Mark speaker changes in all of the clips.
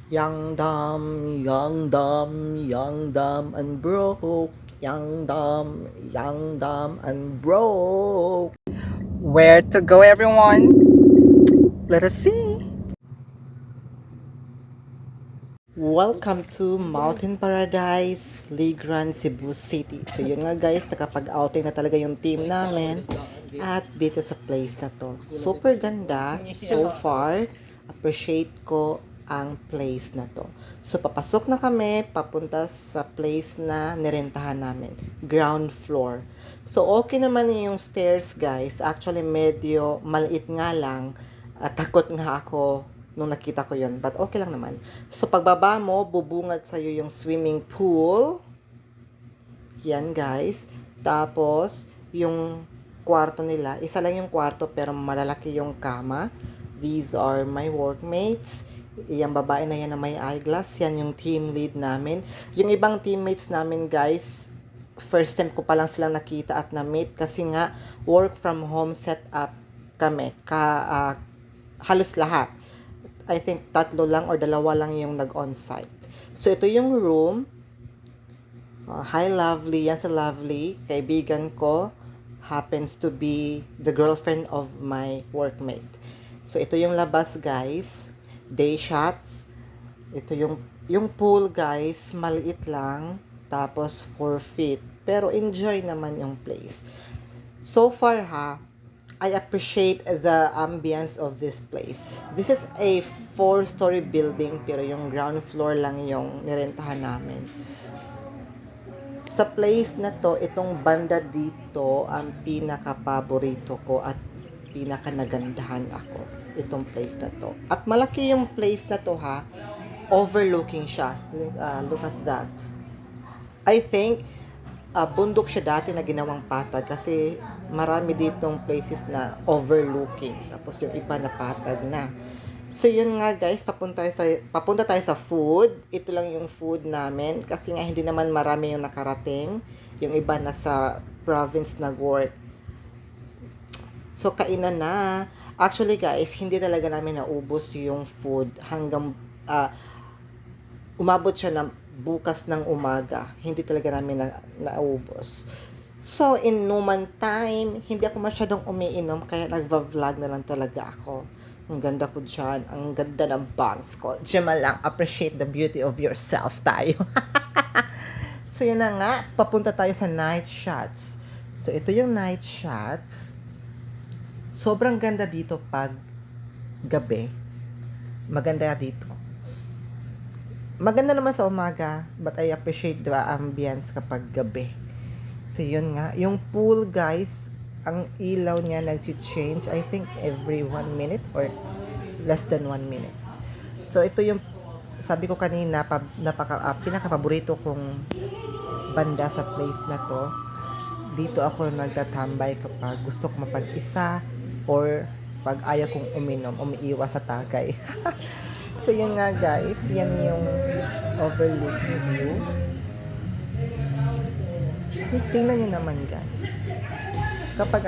Speaker 1: Young, dumb, and broke. Young, dumb, and broke.
Speaker 2: Where to go, everyone?
Speaker 1: Let us see. Welcome to Mountain Paradise, Ligran, Cebu City. So yun nga guys, nakapag-outing na talaga yung team namin at dito sa place na to. Super ganda so far. Appreciate ko ang place na to. So papasok na kami papunta sa place na nirentahan namin, ground floor. So okay naman yung stairs guys. Actually medyo maliit nga lang at takot nga ako nung nakita ko yon, but okay lang naman. So pagbaba mo, bubungad sa'yo yung swimming pool. Yan guys. Tapos, yung kwarto nila, isa lang yung kwarto pero malalaki yung kama. These are my workmates. Yung babae na yan na may eyeglass, yan yung team lead namin. Yung ibang teammates namin guys, first time ko pa lang silang nakita at na-meet kasi nga work from home setup kami. Halos lahat. I think tatlo lang or dalawa lang yung nag-on-site. So, ito yung room. Hi, Lovely. Yan sa Lovely. Kaibigan ko happens to be the girlfriend of my workmate. So, ito yung labas, guys. Day shots. Ito yung pool, guys. Maliit lang. Tapos, 4 feet. Pero, enjoy naman yung place. So far, I appreciate the ambience of this place. This is a 4-story building pero yung ground floor lang yung nirentahan namin. Sa place na to, itong banda dito ang pinaka-paborito ko at pinaka-nagandahan ako. Itong place na to. At malaki yung place na to overlooking siya. Look at that. I think bundok siya dati na ginawang patag kasi marami ditong places na overlooking. Tapos yung iba na patag na. So yun nga guys, papunta tayo sa food. Ito lang yung food namin kasi nga hindi naman marami yung nakarating. Yung iba nasa province nag-work. So kainan na. Actually guys, hindi talaga namin naubos yung food hanggang umabot siya ng bukas ng umaga. Hindi talaga namin naubos. So, in Numan time, hindi ako masyadong umiinom, kaya nagva-vlog na lang talaga ako. Ang ganda ko dyan. Ang ganda ng bangs ko. Diyan man lang, appreciate the beauty of yourself tayo. So, yun na nga. Papunta tayo sa night shots. So, ito yung night shots. Sobrang ganda dito pag gabi. Maganda dito. Maganda naman sa umaga, but I appreciate the ambience kapag gabi. So, yun nga. Yung pool, guys, ang ilaw niya nag-change, I think, every 1 minute or less than 1 minute. So, ito yung, sabi ko kanina, pinaka-paborito kong banda sa place na to. Dito ako nagtatambay kapag gusto ko mapag-isa or pag ayaw kong umiiwas sa tagay. So, yun nga guys, yan yung overlooking view. Tingnan nyo naman guys. Kapag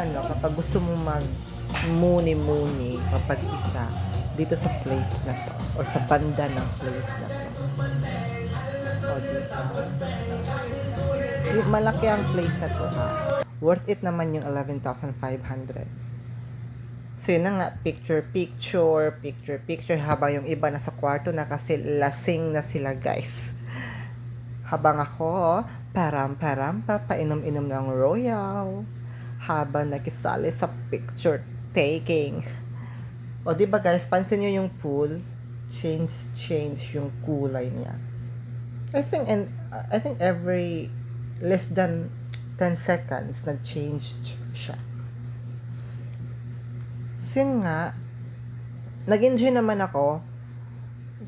Speaker 1: gusto mong mag-muni-muni, kapag isa, dito sa place na to, or sa banda ng place na to. O, dito. Malaki ang place na to Worth it naman yung 11,500. So yun na nga, picture habang yung iba nasa kwarto na kasi lasing na sila guys. Habang ako, painom-inom ng royal. Habang nakisali sa picture taking. O diba guys, pansin nyo yung pool, change yung kulay niya. I think every less than 10 seconds nag-change siya. So yun nga, nag-enjoy naman ako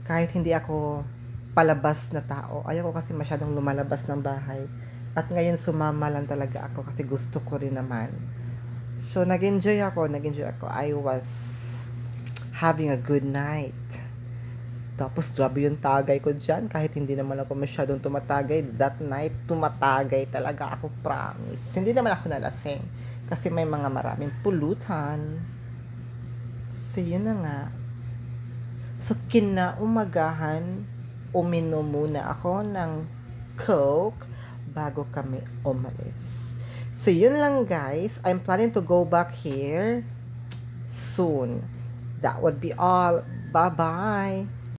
Speaker 1: kahit hindi ako palabas na tao. Ayoko kasi masyadong lumalabas ng bahay. At ngayon sumama lang talaga ako kasi gusto ko rin naman. So nag-enjoy ako. I was having a good night. Tapos grabe yung tagay ko dyan. Kahit hindi naman ako masyadong tumatagay. That night, tumatagay talaga ako, promise. Hindi naman ako nalasing. Kasi may mga maraming pulutan. So, yun na nga. So, kinaumagahan, uminom muna ako ng Coke bago kami umalis. So, yun lang guys. I'm planning to go back here soon. That would be all. Bye-bye.